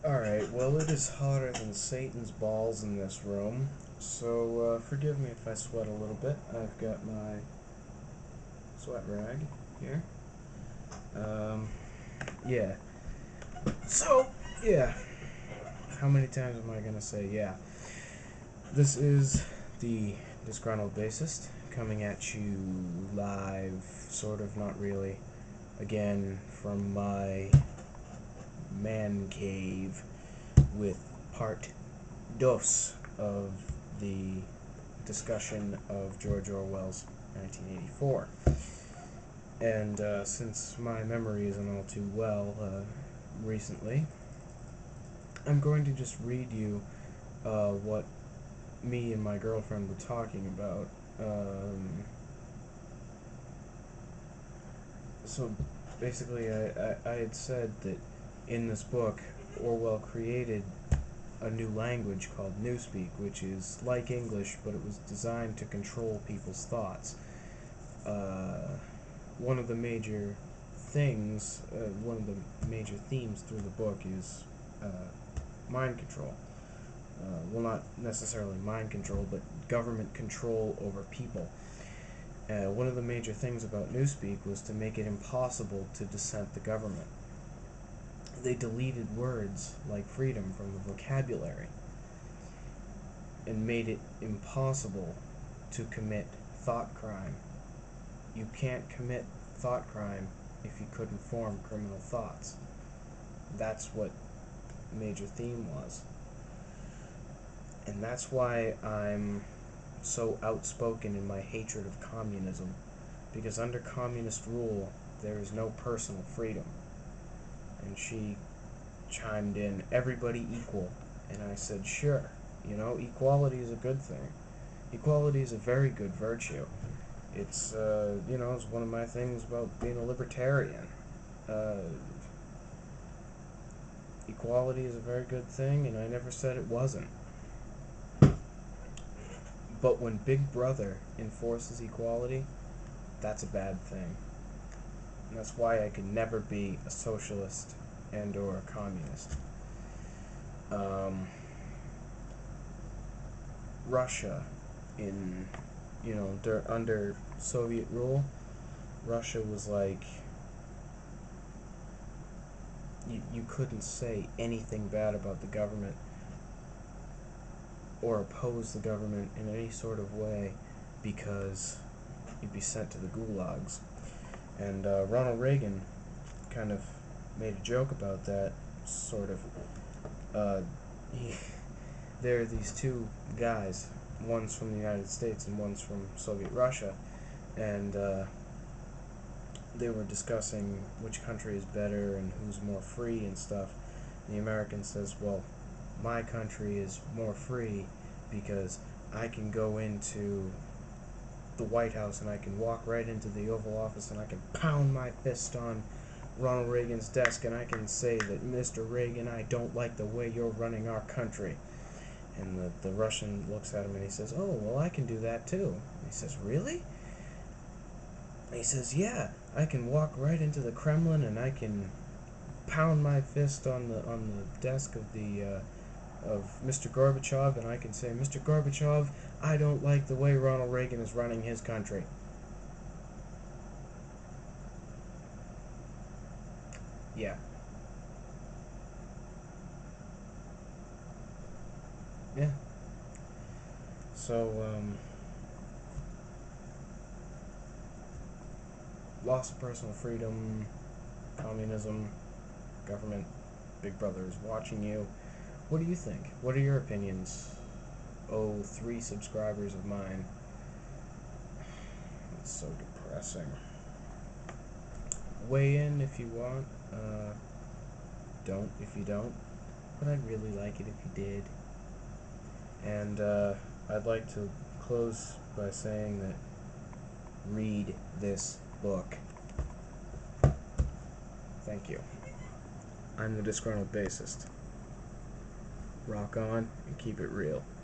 Alright, well, it is hotter than Satan's balls in this room, so forgive me if I sweat a little bit. I've got my sweat rag here. Yeah. So, yeah. How many times am I gonna say yeah? This is the Disgruntled Bassist coming at you live, sort of, not really. Again, from my man cave with part dos of the discussion of George Orwell's 1984. And since my memory isn't all too well recently, I'm going to just read you what me and my girlfriend were talking about. So basically, I had said that in this book, Orwell created a new language called Newspeak, which is like English, but it was designed to control people's thoughts. One of the major things, one of the major themes through the book is mind control. Well, not necessarily mind control, but government control over people. One of the major things about Newspeak was to make it impossible to dissent the government. They deleted words like freedom from the vocabulary and made it impossible to commit thought crime. You can't commit thought crime if you couldn't form criminal thoughts. That's what major theme was. And that's why I'm so outspoken in my hatred of communism, because under communist rule there is no personal freedom. And she chimed in, everybody equal, and I said, sure, equality is a good thing. Equality is a very good virtue. It's it's one of my things about being a libertarian. Equality is a very good thing, and I never said it wasn't. But when Big Brother enforces equality, that's a bad thing. And that's why I could never be a socialist and or a communist. Russia, under Soviet rule, Russia was like, you couldn't say anything bad about the government or oppose the government in any sort of way because you'd be sent to the gulags. And Ronald Reagan kind of made a joke about that, sort of. There are these two guys, one's from the United States and one's from Soviet Russia, and they were discussing which country is better and who's more free and stuff. And the American says, well, my country is more free because I can go into the White House and I can walk right into the Oval Office and I can pound my fist on Ronald Reagan's desk and I can say that, Mr. Reagan, I don't like the way you're running our country. And the Russian looks at him and he says, oh, well, I can do that too. And he says, really? And he says, yeah, I can walk right into the Kremlin and I can pound my fist on the desk of Mr. Gorbachev, and I can say, Mr. Gorbachev, I don't like the way Ronald Reagan is running his country. Yeah. Yeah. So, loss of personal freedom, communism, government, Big Brother is watching you. What do you think? What are your opinions? Oh, 3 subscribers of mine. It's so depressing. Weigh in if you want. Don't if you don't. But I'd really like it if you did. And I'd like to close by saying that read this book. Thank you. I'm the Disgruntled Bassist. Rock on and keep it real.